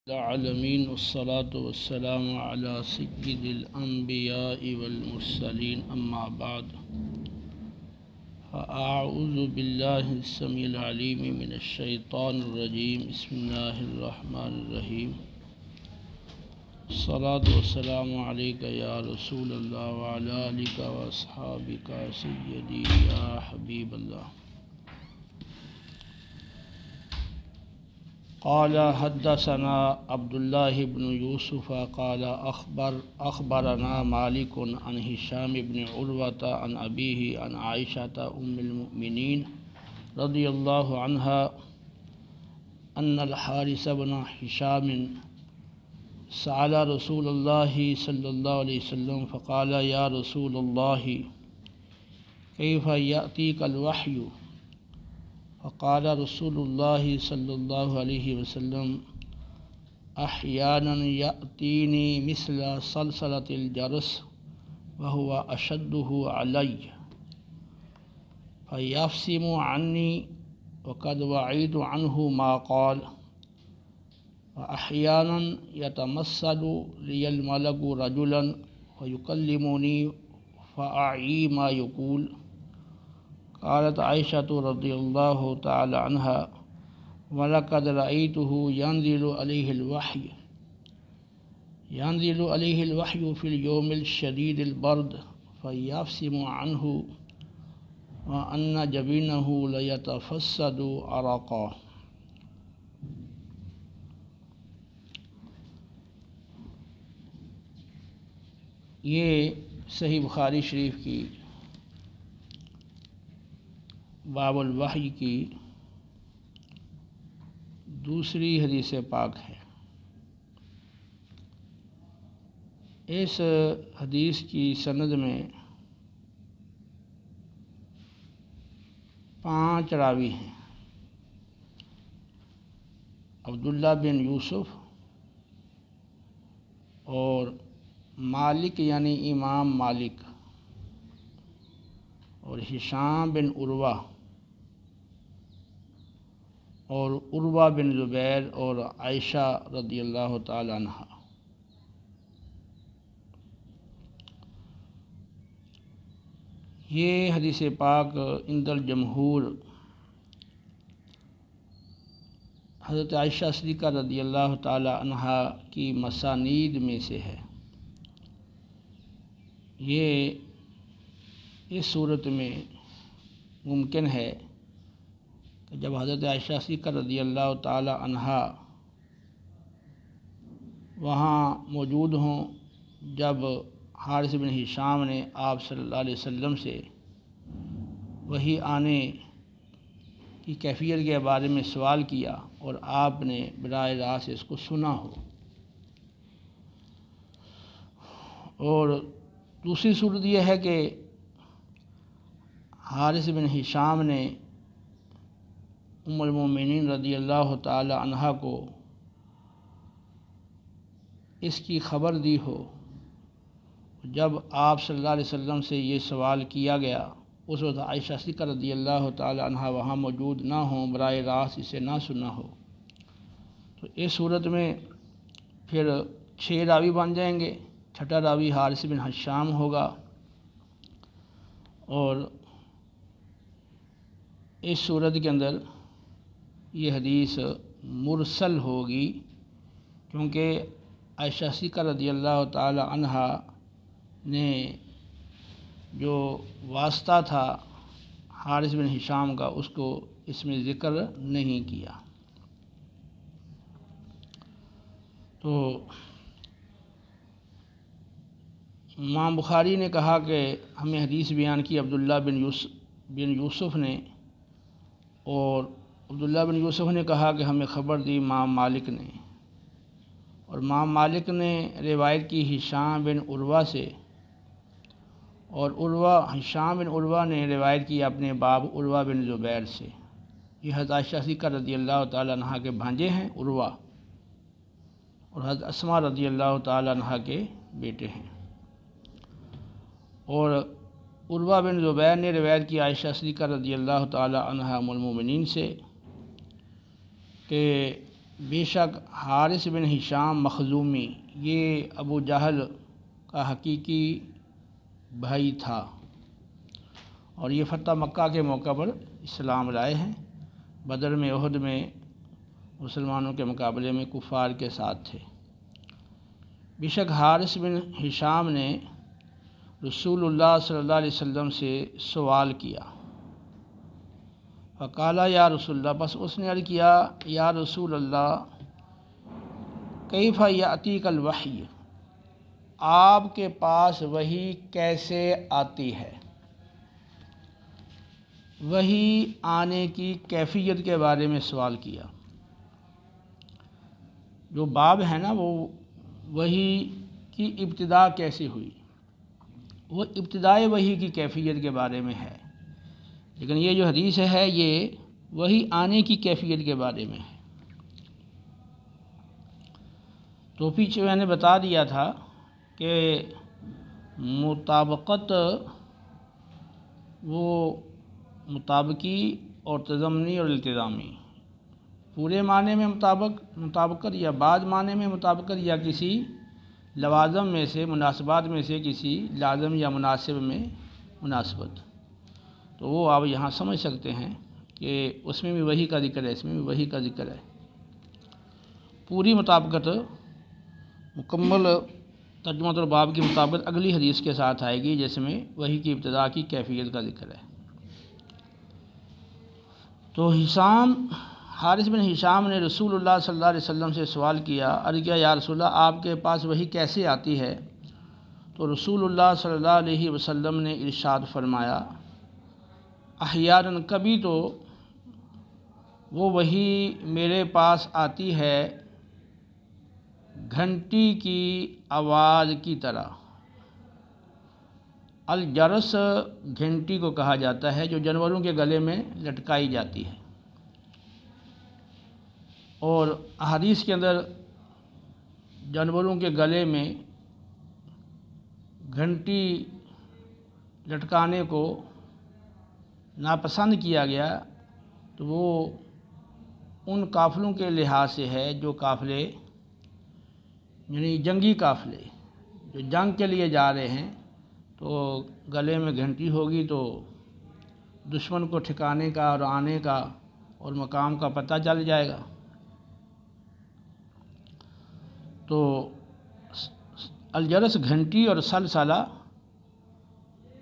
العالمین والصلاة والسلام علی سید الانبیاء والمرسلین اما بعد فاعوذ باللہ السمیع العلیم من الشیطان الرجیم بسم اللہ الرحمن الرحیم الصلاة والسلام علیک یا رسول اللہ وعلی آلک واصحابک سیدی یا حبیب اللہ۔ قال حدثنا عبد الله بن يوسف قال أخبرنا مالك عن هشام بن عروة عن أبيه عن عائشة أم المؤمنين رضي الله عنها أن الحارث بن هشام سأل رسول الله صلى الله عليه وسلم فقال يا رسول الله كيف يأتيك الوحي؟ فقال رسول اللہ صلی اللہ علیہ وسلم احیانا یأتینی مثل صلصلۃ الجرس وهو اشدہ علی فیفصم عنی وقد وعیت عنہ ما قال واحیانا یتمثل لی الملک رجلا ویکلمنی فاعی ما یقول۔ قالت عائشة رضی اللہ تعالی عنہا وَلَقَدْ رَأَيْتُهُ ينزل عليه الوحي في اليوم الشديد البرد فيفصم عنه وأن جبينه ليتفسد عرقا۔ یہ صحیح بخاری شریف کی باب الوحی کی دوسری حدیث پاک ہے۔ اس حدیث کی سند میں 5 راوی ہیں۔ عبداللہ بن یوسف اور مالک یعنی امام مالک اور ہشام بن عروہ اور عروہ بن زبیر اور عائشہ رضی اللہ تعالی عنہ۔ یہ حدیث پاک عند الجمہور حضرت عائشہ صدیقہ رضی اللہ تعالی عنہ کی مسانید میں سے ہے۔ یہ اس صورت میں ممکن ہے کہ جب حضرت عائشہ صدیقہ رضی اللہ تعالی عنہا وہاں موجود ہوں جب حارث بن ہشام نے آپ صلی اللہ علیہ وسلم سے وحی آنے کی کیفیت کے بارے میں سوال کیا اور آپ نے براہ راست اس کو سنا ہو، اور دوسری صورت یہ ہے کہ حارث بن ہشام نے ام المؤمنین رضی اللہ تعالی عنہا کو اس کی خبر دی ہو۔ جب آپ صلی اللہ علیہ وسلم سے یہ سوال کیا گیا اس وقت عائشہ صدیقہ رضی اللہ تعالی عنہا وہاں موجود نہ ہوں، براہ راست اسے نہ سنا ہو، تو اس صورت میں پھر 6 راوی بن جائیں گے۔ 6واں راوی حارث بن ہشام ہوگا اور اس صورت کے اندر یہ حدیث مرسل ہوگی، کیونکہ عائشہ صدیقہ رضی اللہ تعالی عنہا نے جو واسطہ تھا حارث بن ہشام کا اس کو اس میں ذکر نہیں کیا۔ تو امام بخاری نے کہا کہ ہمیں حدیث بیان کی عبداللہ بن یوسف نے، اور عبداللہ بن یوسف نے کہا کہ ہمیں خبر دی امام مالک نے، اور امام مالک نے روایت کی ہشام بن عروہ سے، اور ہشام بن عروہ نے روایت کی اپنے باپ عروہ بن زبیر سے۔ یہ حضرت عائشہ صدیقہ رضی اللہ تعالی عنہ کے بھانجے ہیں عروہ، اور حضرت اسماء رضی اللہ تعالی عنہ کے بیٹے ہیں۔ اور عروہ بن زبیر نے روایت کی عائشہ صدیقہ رضی اللہ تعالی عنہ ام المؤمنین سے کہ بے شک حارث بن ہشام مخزومی یہ ابو جہل کا حقیقی بھائی تھا، اور یہ فتح مکہ کے موقع پر اسلام لائے ہیں۔ بدر میں، احد میں مسلمانوں کے مقابلے میں کفار کے ساتھ تھے۔ بے شک حارث بن ہشام نے رسول اللہ صلی اللہ علیہ وسلم سے سوال کیا، فقال یا رسول اللہ، بس اس نے عرض کیا یا رسول اللہ، کیف یأتیک الوحی، آپ کے پاس وحی کیسے آتی ہے؟ وحی آنے کی کیفیت کے بارے میں سوال کیا۔ جو باب ہے نا، وہ وحی کی ابتدا کیسے ہوئی، وہ ابتدائے وحی کی کیفیت کے بارے میں ہے، لیکن یہ جو حدیث ہے یہ وحی آنے کی کیفیت کے بارے میں ہے۔ تو پیچھے میں نے بتا دیا تھا کہ مطابقت، وہ مطابقی اور تضمنی اور التزامی، پورے معنی میں مطابقت یا بعض معنی میں مطابقت، یا کسی لوازم میں سے، مناسبات میں سے کسی لازم یا مناسب میں مناسبت، تو وہ آپ یہاں سمجھ سکتے ہیں کہ اس میں بھی وحی کا ذکر ہے، اس میں بھی وحی کا ذکر ہے۔ پوری مطابقت، مکمل ترجمہ الباب کی مطابقت اگلی حدیث کے ساتھ آئے گی، جس میں وحی کی ابتدا کی کیفیت کا ذکر ہے۔ تو حارث بن ہشام نے رسول اللہ صلی اللہ علیہ وسلم سے سوال کیا، عرض کیا یا رسول اللہ، آپ کے پاس وحی کیسے آتی ہے؟ تو رسول اللہ صلی اللہ علیہ وسلم نے ارشاد فرمایا، احیانا، کبھی تو وہ وحی میرے پاس آتی ہے گھنٹی کی آواز کی طرح۔ الجرس گھنٹی کو کہا جاتا ہے جو جانوروں کے گلے میں لٹکائی جاتی ہے، اور احادیث کے اندر جانوروں کے گلے میں گھنٹی لٹکانے کو ناپسند کیا گیا، تو وہ ان قافلوں کے لحاظ سے ہے جو قافلے، یعنی جنگی قافلے جو جنگ کے لیے جا رہے ہیں، تو گلے میں گھنٹی ہوگی تو دشمن کو ٹھکانے کا اور آنے کا اور مقام کا پتہ چل جائے گا۔ تو الجرس گھنٹی، اور سلسلہ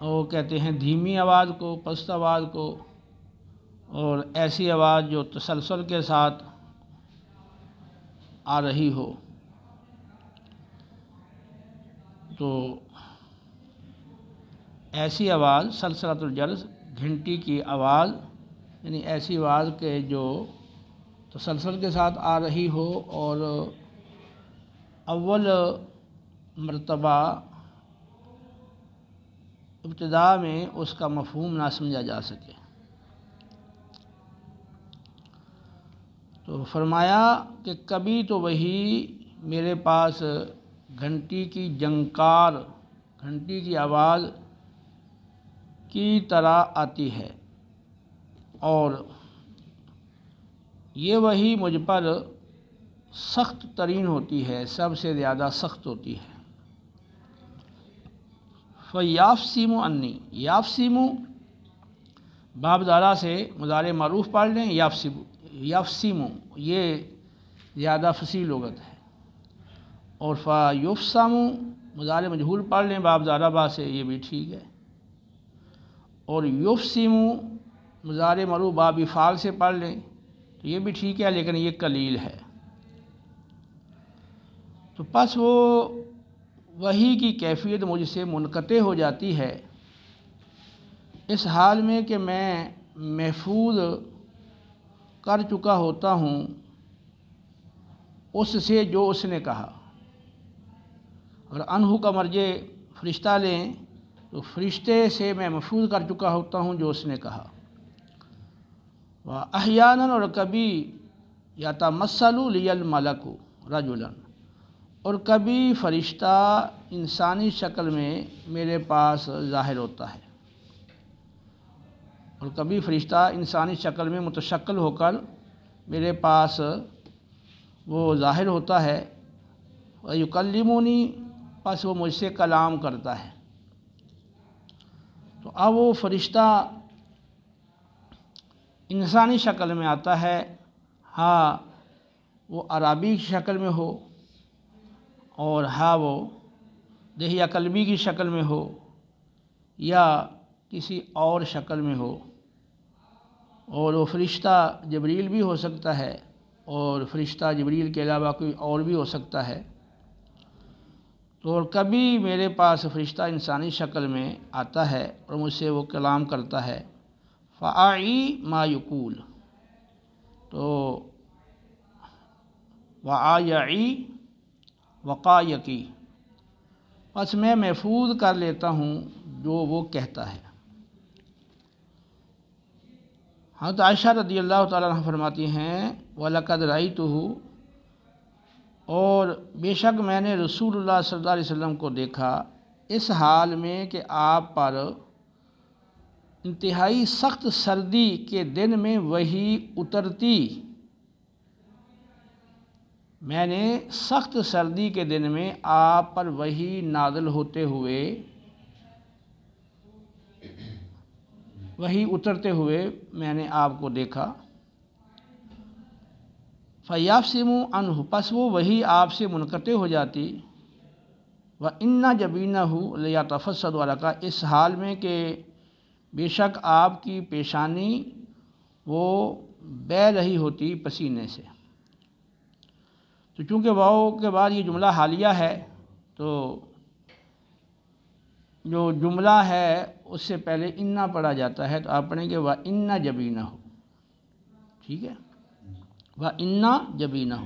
وہ کہتے ہیں دھیمی آواز کو، پست آواز کو، اور ایسی آواز جو تسلسل کے ساتھ آ رہی ہو۔ تو ایسی آواز، سلسلۃ الجرس، گھنٹی کی آواز، یعنی ایسی آواز کہ جو تسلسل کے ساتھ آ رہی ہو اور اول مرتبہ ابتدا میں اس کا مفہوم نہ سمجھا جا سکے۔ تو فرمایا کہ کبھی تو وہی میرے پاس گھنٹی کی جنکار، گھنٹی کی آواز کی طرح آتی ہے، اور یہ وحی مجھ پر سخت ترین ہوتی ہے، سب سے زیادہ سخت ہوتی ہے۔ فَيَافْسِمُ عَنِّي، یافسیمو باب دارا سے مضارع معروف پڑھ لیں، یافسیمو یہ زیادہ فصیح لغت ہے، اور فَيُفْسَمُ مضارع مجہول پڑھ لیں باب دارا با سے، یہ بھی ٹھیک ہے، اور یفسمو مضارع معروف باب افعال سے پڑھ لیں تو یہ بھی ٹھیک ہے، لیکن یہ قلیل ہے۔ تو پس وہ وحی کی کیفیت مجھ سے منقطع ہو جاتی ہے، اس حال میں کہ میں محفوظ کر چکا ہوتا ہوں اس سے جو اس نے کہا۔ اگر انہو کا مرجع فرشتہ لیں تو فرشتے سے میں محفوظ کر چکا ہوتا ہوں جو اس نے کہا۔ احیانا، اور کبھی یتمثل لی الملک رجلا، اور کبھی فرشتہ انسانی شکل میں میرے پاس ظاہر ہوتا ہے، اور کبھی فرشتہ انسانی شکل میں متشکل ہو کر میرے پاس وہ ظاہر ہوتا ہے، وَيُكَلِّمُنِي، پس وہ مجھ سے کلام کرتا ہے۔ تو اب وہ فرشتہ انسانی شکل میں آتا ہے، ہاں وہ عربی کی شکل میں ہو، اور ہاں وہ دہیہ قلبی کی شکل میں ہو، یا کسی اور شکل میں ہو، اور وہ فرشتہ جبریل بھی ہو سکتا ہے، اور فرشتہ جبریل کے علاوہ کوئی اور بھی ہو سکتا ہے۔ تو کبھی میرے پاس فرشتہ انسانی شکل میں آتا ہے اور مجھ سے وہ کلام کرتا ہے، فَأَعِي مَا يَقُولُ، تو وَآيَعِي وَقَایَقِي، بس میں محفوظ کر لیتا ہوں جو وہ کہتا ہے۔ حضرت عائشہ رضی اللہ تعالیٰ عنہ فرماتی ہیں، وَلَقَدْ رَأَيْتُهُ، اور بے شک میں نے رسول اللہ صلی اللہ علیہ وسلم کو دیکھا اس حال میں کہ آپ پر انتہائی سخت سردی کے دن میں وحی اترتی۔ میں نے سخت سردی کے دن میں آپ پر وحی نازل ہوتے ہوئے، وحی اترتے ہوئے میں نے آپ کو دیکھا۔ فَيَفْصِمُ عَنْهُ، پس وہ وحی آپ سے منقطع ہو جاتی۔ وَإِنَّ جَبِينَهُ لَيَتَفَسَّدُ عَرَقًا، اس حال میں کہ بے شک آپ کی پیشانی وہ بہہ رہی ہوتی پسینے سے۔ تو چونکہ واو کے بعد یہ جملہ حالیہ ہے، تو جو جملہ ہے اس سے پہلے اِنَّ پڑھا جاتا ہے، تو آپ پڑھیں گے وَإِنَّ جَبِينَهُ، ٹھیک ہے، وَإِنَّ جَبِينَهُ،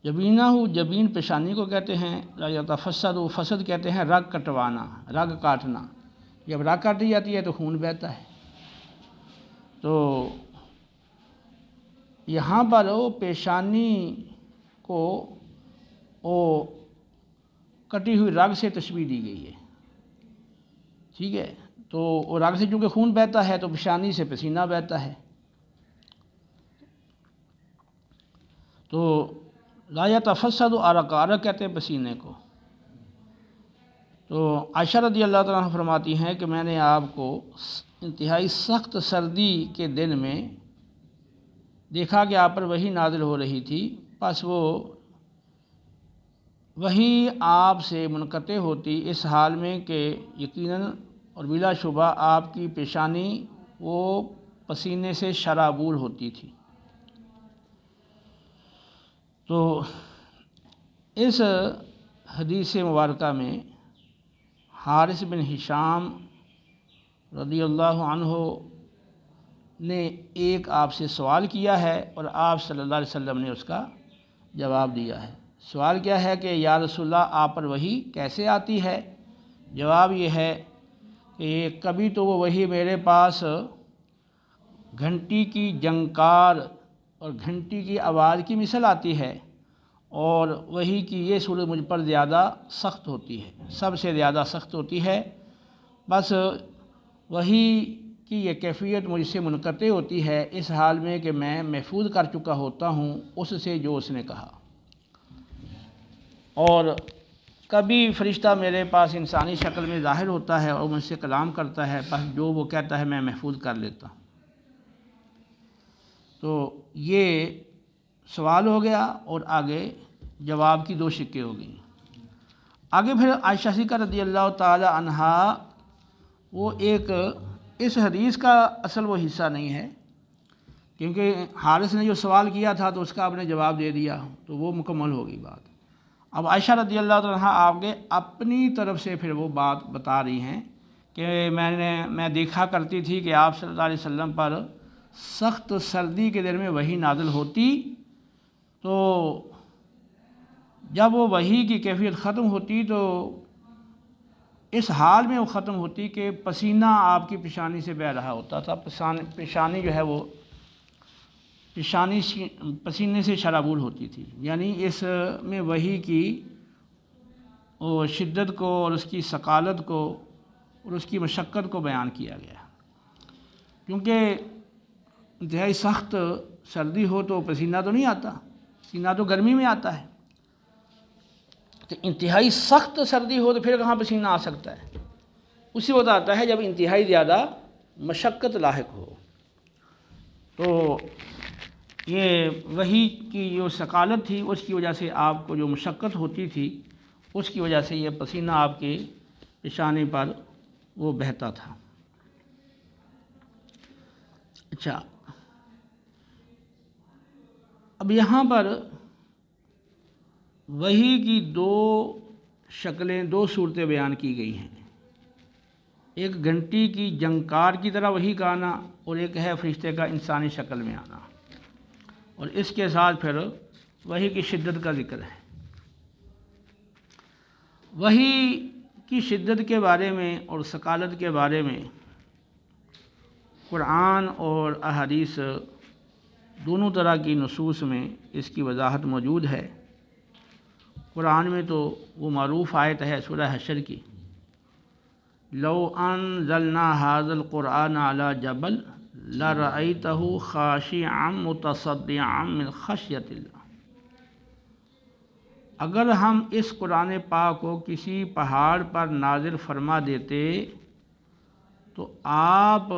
جبینہ، جبین پیشانی کو کہتے ہیں، یتفسد، فسد کہتے ہیں رگ کٹوانا، رگ کاٹنا، جب رگ کاٹی جاتی ہے تو خون بہتا ہے۔ تو یہاں پر وہ پیشانی کو وہ کٹی ہوئی رگ سے تشبیہ دی گئی ہے، ٹھیک ہے، تو وہ رگ سے چونکہ خون بہتا ہے تو پیشانی سے پسینہ بہتا ہے۔ تو لا یتفسد عرق، عرق کہتے ہیں پسینے کو۔ تو عائشہ رضی اللہ تعالیٰ عنہ فرماتی ہیں کہ میں نے آپ کو انتہائی سخت سردی کے دن میں دیکھا کہ آپ پر وحی نازل ہو رہی تھی، پس وہ وحی آپ سے منقطع ہوتی اس حال میں کہ یقیناً اور بلا شبہ آپ کی پیشانی وہ پسینے سے شرابور ہوتی تھی۔ تو اس حدیث مبارکہ میں حارث بن ہشام رضی اللہ عنہ نے ایک آپ سے سوال کیا ہے، اور آپ صلی اللہ علیہ وسلم نے اس کا جواب دیا ہے۔ سوال کیا ہے کہ یا رسول اللہ آپ پر وحی کیسے آتی ہے؟ جواب یہ ہے کہ کبھی تو وہ وحی میرے پاس گھنٹی کی جھنکار اور گھنٹی کی آواز کی مثل آتی ہے، اور وحی کی یہ صورت مجھ پر زیادہ سخت ہوتی ہے، سب سے زیادہ سخت ہوتی ہے۔ بس وحی کی یہ کیفیت مجھ سے منقطع ہوتی ہے اس حال میں کہ میں محفوظ کر چکا ہوتا ہوں اس سے جو اس نے کہا، اور کبھی فرشتہ میرے پاس انسانی شکل میں ظاہر ہوتا ہے اور مجھ سے کلام کرتا ہے، بس جو وہ کہتا ہے میں محفوظ کر لیتا ہوں۔ تو یہ سوال ہو گیا، اور آگے جواب کی دو شقیں ہو گئیں۔ آگے پھر عائشہ صدیقہ رضی اللہ تعالی عنہا، وہ ایک اس حدیث کا اصل وہ حصہ نہیں ہے، کیونکہ حارث نے جو سوال کیا تھا تو اس کا آپ نے جواب دے دیا، تو وہ مکمل ہوگی بات۔ اب عائشہ رضی اللہ تعالی عنہا آگے اپنی طرف سے پھر وہ بات بتا رہی ہیں کہ میں دیکھا کرتی تھی کہ آپ صلی اللہ علیہ وسلم پر سخت سردی کے دن میں وحی نازل ہوتی، تو جب وہ وحی کی کیفیت ختم ہوتی تو اس حال میں وہ ختم ہوتی کہ پسینہ آپ کی پیشانی سے بہہ رہا ہوتا تھا، پیشانی جو ہے وہ پیشانی پسینے سے شرابور ہوتی تھی، یعنی اس میں وحی کی وہ شدت کو اور اس کی ثقالت کو اور اس کی مشقت کو بیان کیا گیا، کیونکہ انتہائی سخت سردی ہو تو پسینہ تو نہیں آتا، پسینہ تو گرمی میں آتا ہے، تو انتہائی سخت سردی ہو تو پھر کہاں پسینہ آ سکتا ہے؟ اسی وقت آتا ہے جب انتہائی زیادہ مشقت لاحق ہو۔ تو یہ وحی کی جو ثقالت تھی اس کی وجہ سے آپ کو جو مشقت ہوتی تھی اس کی وجہ سے یہ پسینہ آپ کے پیشانے پر وہ بہتا تھا۔ اچھا، اب یہاں پر وحی کی دو شکلیں، دو صورتیں بیان کی گئی ہیں، ایک گھنٹی کی جنکار کی طرح وحی کا آنا اور ایک ہے فرشتے کا انسانی شکل میں آنا، اور اس کے ساتھ پھر وحی کی شدت کا ذکر ہے۔ وحی کی شدت کے بارے میں اور ثقالت کے بارے میں قرآن اور احادیث دونوں طرح کی نصوص میں اس کی وضاحت موجود ہے۔ قرآن میں تو وہ معروف آیت ہے سورہ حشر کی، لو انزلنا ھذا القرآن علی جبل لرأیتہ خاشعا متصدعا من خشیۃ اللہ۔ اگر ہم اس قرآن پاک کو کسی پہاڑ پر نازل فرما دیتے تو آپ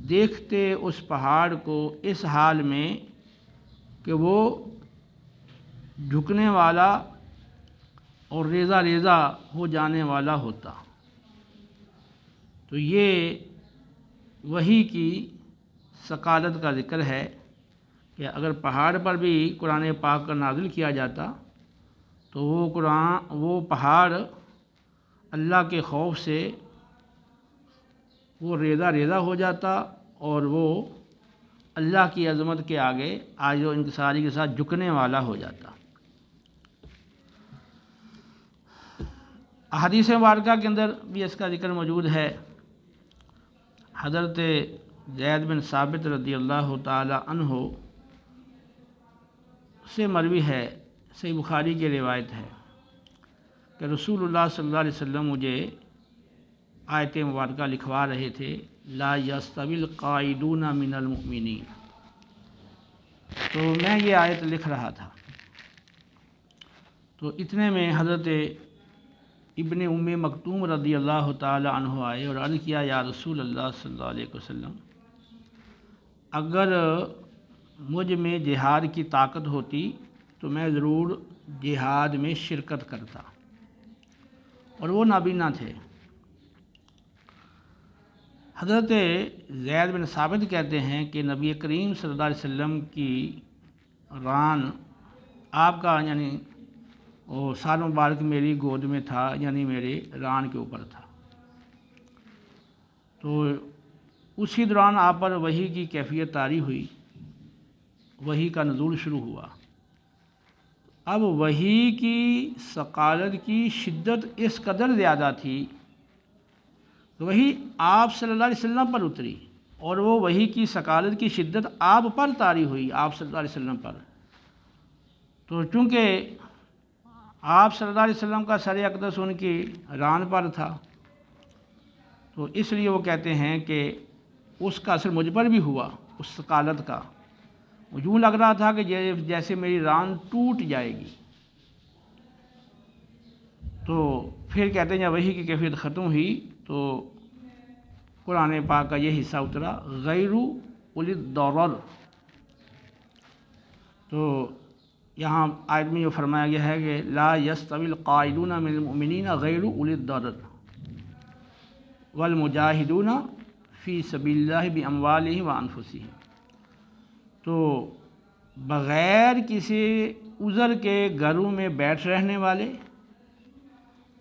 دیکھتے اس پہاڑ کو اس حال میں کہ وہ جھکنے والا اور ریزہ ریزہ ہو جانے والا ہوتا۔ تو یہ وحی کی ثقالت کا ذکر ہے کہ اگر پہاڑ پر بھی قرآن پاک کا نازل کیا جاتا تو وہ پہاڑ اللہ کے خوف سے وہ ریزہ ریزہ ہو جاتا اور وہ اللہ کی عظمت کے آگے عاجز و انکساری کے ساتھ جھکنے والا ہو جاتا۔ احادیث مبارکہ کے اندر بھی اس کا ذکر موجود ہے۔ حضرت زید بن ثابت رضی اللہ تعالی عنہ سے مروی ہے، صحیح بخاری کی روایت ہے کہ رسول اللہ صلی اللہ علیہ وسلم مجھے آیت مبارکہ لکھوا رہے تھے، لا یستوی القاعدون من المؤمنین، تو میں یہ آیت لکھ رہا تھا، تو اتنے میں حضرت ابن ام مکتوم رضی اللہ تعالی عنہ آئے اور عرض کیا، یا رسول اللہ صلی اللہ علیہ وسلم، اگر مجھ میں جہاد کی طاقت ہوتی تو میں ضرور جہاد میں شرکت کرتا، اور وہ نابینا تھے۔ حضرت زید بن ثابت کہتے ہیں کہ نبی کریم صلی اللہ علیہ وسلم کی ران، آپ کا یعنی وہ سال مبارک میری گود میں تھا، یعنی میرے ران کے اوپر تھا، تو اسی دوران آپ پر وحی کی کیفیت طاری ہوئی، وحی کا نزول شروع ہوا۔ اب وحی کی ثقالت کی شدت اس قدر زیادہ تھی کہ وحی آپ صلی اللہ علیہ وسلم پر اتری، اور وہ وحی کی ثقالت کی شدت آپ پر طاری ہوئی، آپ صلی اللہ علیہ وسلم پر۔ تو چونکہ آپ صلی اللہ علیہ وسلم کا سر اقدس ان کی ران پر تھا، تو اس لیے وہ کہتے ہیں کہ اس کا اثر مجھ پر بھی ہوا، اس ثقالت کا۔ یوں لگ رہا تھا کہ جیسے میری ران ٹوٹ جائے گی۔ تو پھر کہتے ہیں جب وحی کی کیفیت ختم ہوئی تو قرآن پاک کا یہ حصہ اترا، غیر اولی الضرر۔ تو یہاں آیت میں یہ فرمایا گیا ہے کہ لا یستوی القاعدون من المؤمنین غیر اولی الضرر والمجاہدون فی سبیل اللہ باموالہم وانفسہم۔ تو بغیر کسی عذر کے گھروں میں بیٹھ رہنے والے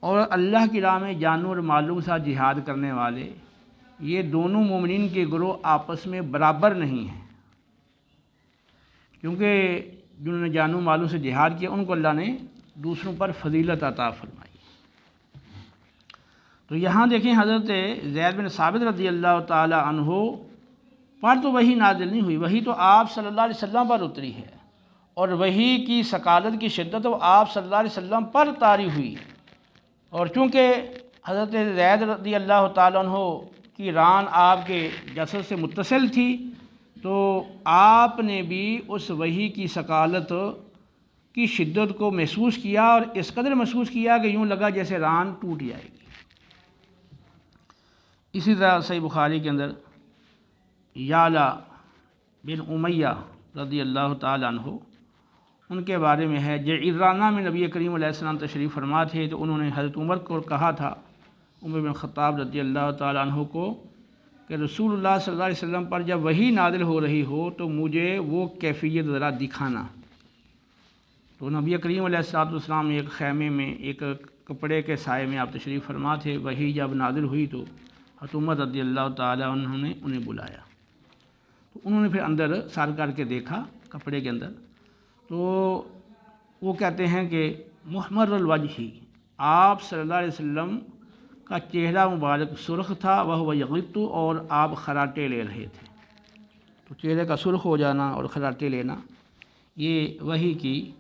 اور اللہ کی راہ میں جانوں اور مالوں کے ساتھ جہاد کرنے والے، یہ دونوں مومنین کے گروہ آپس میں برابر نہیں ہیں، کیونکہ جنہوں نے جانوں مالوں سے جہاد کیا ان کو اللہ نے دوسروں پر فضیلت عطا فرمائی۔ تو یہاں دیکھیں حضرت زید بن ثابت رضی اللہ تعالی عنہ پر تو وحی نازل نہیں ہوئی، وحی تو آپ صلی اللہ علیہ وسلم پر اتری ہے، اور وحی کی ثقالت کی شدت وہ آپ صلی اللہ علیہ وسلم پر طاری ہوئی، اور چونکہ حضرت زید رضی اللہ تعالیٰ عنہ کی ران آپ کے جسد سے متصل تھی، تو آپ نے بھی اس وحی کی ثقالت کی شدت کو محسوس کیا، اور اس قدر محسوس کیا کہ یوں لگا جیسے ران ٹوٹ جائے گی۔ اسی طرح صحیح بخاری کے اندر یعلا بن امیہ رضی اللہ تعالیٰ عنہ، ان کے بارے میں ہے، جعرانہ میں نبی کریم علیہ السلام تشریف فرما تھے، تو انہوں نے حضرت عمر کو کہا تھا، عمر بن خطاب رضی اللہ تعالیٰ عنہ کو، کہ رسول اللہ صلی اللہ علیہ وسلم پر جب وحی نازل ہو رہی ہو تو مجھے وہ کیفیت ذرا دکھانا۔ تو نبی کریم علیہ السلام ایک خیمے میں، ایک کپڑے کے سائے میں آپ تشریف فرما تھے، وحی جب نازل ہوئی تو حضرت عمر رضی اللہ تعالیٰ عنہ نے انہیں بلایا، تو انہوں نے پھر اندر سار کر کے دیکھا کپڑے کے اندر، تو وہ کہتے ہیں کہ محمر الوجہ، آپ صلی اللہ علیہ وسلم کا چہرہ مبارک سرخ تھا، وہ یغط، اور آپ خراٹے لے رہے تھے۔ تو چہرے کا سرخ ہو جانا اور خراٹے لینا، یہ وحی کی،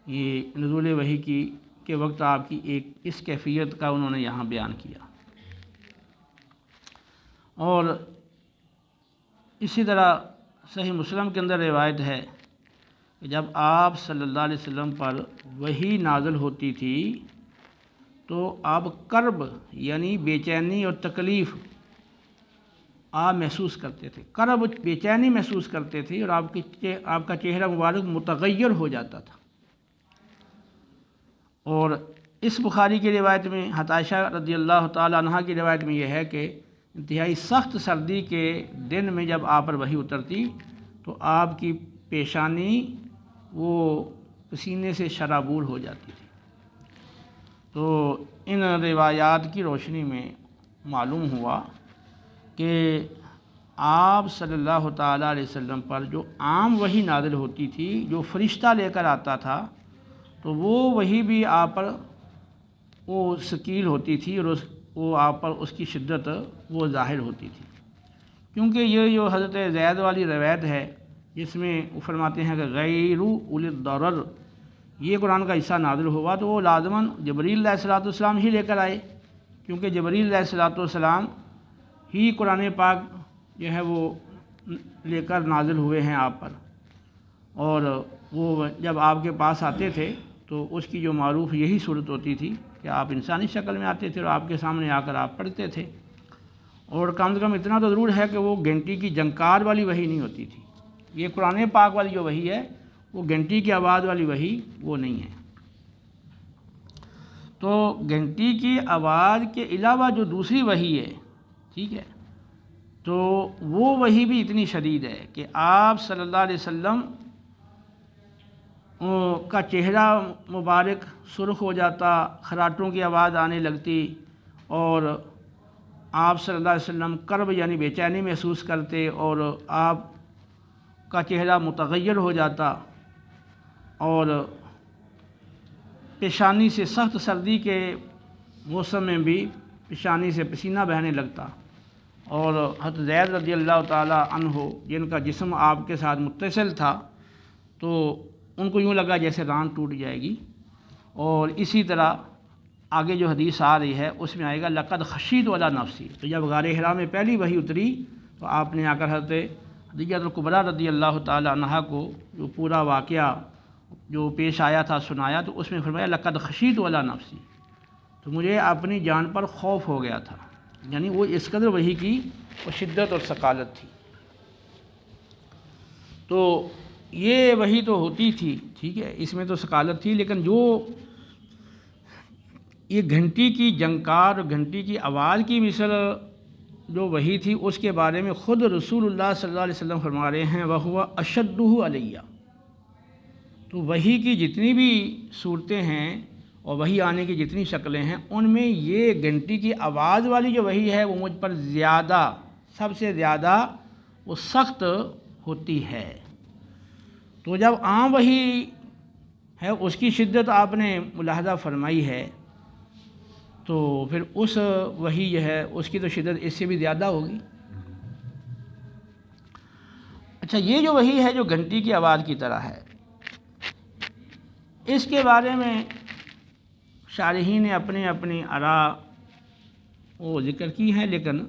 یہ نزول وحی کی کے وقت آپ کی ایک اس کیفیت کا انہوں نے یہاں بیان کیا۔ اور اسی طرح صحیح مسلم کے اندر روایت ہے کہ جب آپ صلی اللہ علیہ وسلم پر وحی نازل ہوتی تھی تو آپ کرب یعنی بے چینی اور تکلیف آپ محسوس کرتے تھے، کرب بے چینی محسوس کرتے تھے، اور آپ کا چہرہ مبارک متغیر ہو جاتا تھا۔ اور اس بخاری کی روایت میں، عائشہ رضی اللہ تعالی عنہ کی روایت میں یہ ہے کہ انتہائی سخت سردی کے دن میں جب آپ پر وحی اترتی تو آپ کی پیشانی وہ پسینے سے شرابور ہو جاتی تھی۔ تو ان روایات کی روشنی میں معلوم ہوا کہ آپ صلی اللہ تعالیٰ علیہ وسلم پر جو عام وحی نازل ہوتی تھی، جو فرشتہ لے کر آتا تھا، تو وہ وحی بھی آپ پر وہ ثقیل ہوتی تھی، اور وہ آپ پر اس کی شدت وہ ظاہر ہوتی تھی، کیونکہ یہ جو حضرت زید والی روایت ہے جس میں وہ فرماتے ہیں کہ غیر اولی الضرر، یہ قرآن کا حصہ نازل ہوا تو وہ لازماً جبریل علیہ الصلوۃ والسلام ہی لے کر آئے، کیونکہ جبریل علیہ الصلوۃ والسلام ہی قرآن پاک جو ہے وہ لے کر نازل ہوئے ہیں آپ پر، اور وہ جب آپ کے پاس آتے تھے تو اس کی جو معروف یہی صورت ہوتی تھی کہ آپ انسانی شکل میں آتے تھے اور آپ کے سامنے آ کر آپ پڑھتے تھے، اور کم سے کم اتنا تو ضرور ہے کہ وہ گھنٹی کی جھنکار والی وحی نہیں ہوتی تھی۔ یہ قرآن پاک والی جو وحی ہے وہ گھنٹی کی آواز والی وحی وہ نہیں ہے۔ تو گھنٹی کی آواز کے علاوہ جو دوسری وحی ہے، ٹھیک ہے، تو وہ وحی بھی اتنی شدید ہے کہ آپ صلی اللہ علیہ وسلم کا چہرہ مبارک سرخ ہو جاتا، خراٹوں کی آواز آنے لگتی، اور آپ صلی اللہ علیہ وسلم کرب یعنی بے چینی محسوس کرتے، اور آپ کا چہرہ متغیر ہو جاتا، اور پیشانی سے سخت سردی کے موسم میں بھی پیشانی سے پسینہ بہنے لگتا، اور حضرت زید رضی اللہ تعالی عنہ جن کا جسم آپ کے ساتھ متصل تھا تو ان کو یوں لگا جیسے ران ٹوٹ جائے گی۔ اور اسی طرح آگے جو حدیث آ رہی ہے اس میں آئے گا لقد خشیت علی نفسی، تو جب غار حرا میں پہلی وحی اتری تو آپ نے آ کر حضرت خدیجہ الکبریٰ رضی اللہ تعالی عنہا کو جو پورا واقعہ جو پیش آیا تھا سنایا، تو اس میں فرمایا لقد خشیت علی نفسی، تو مجھے اپنی جان پر خوف ہو گیا تھا، یعنی وہ اس قدر وحی کی وہ شدت اور ثقالت تھی۔ تو یہ وحی تو ہوتی تھی، ٹھیک ہے، اس میں تو ثقالت تھی، لیکن جو یہ گھنٹی کی جھنکار، گھنٹی کی آواز کی مثل جو وحی تھی اس کے بارے میں خود رسول اللہ صلی اللہ علیہ وسلم فرما رہے ہیں وَهُوَ أَشَدُّهُ عَلَيَّ، تو وحی کی جتنی بھی صورتیں ہیں اور وحی آنے کی جتنی شکلیں ہیں ان میں یہ گھنٹی کی آواز والی جو وحی ہے وہ مجھ پر زیادہ، سب سے زیادہ وہ سخت ہوتی ہے۔ تو جب عام وحی ہے اس کی شدت آپ نے ملاحظہ فرمائی ہے، تو پھر اس وحی جو ہے اس کی تو شدت اس سے بھی زیادہ ہوگی۔ اچھا، یہ جو وحی ہے جو گھنٹی کی آواز کی طرح ہے، اس کے بارے میں شارحین نے اپنی آراء وہ ذکر کی ہیں، لیکن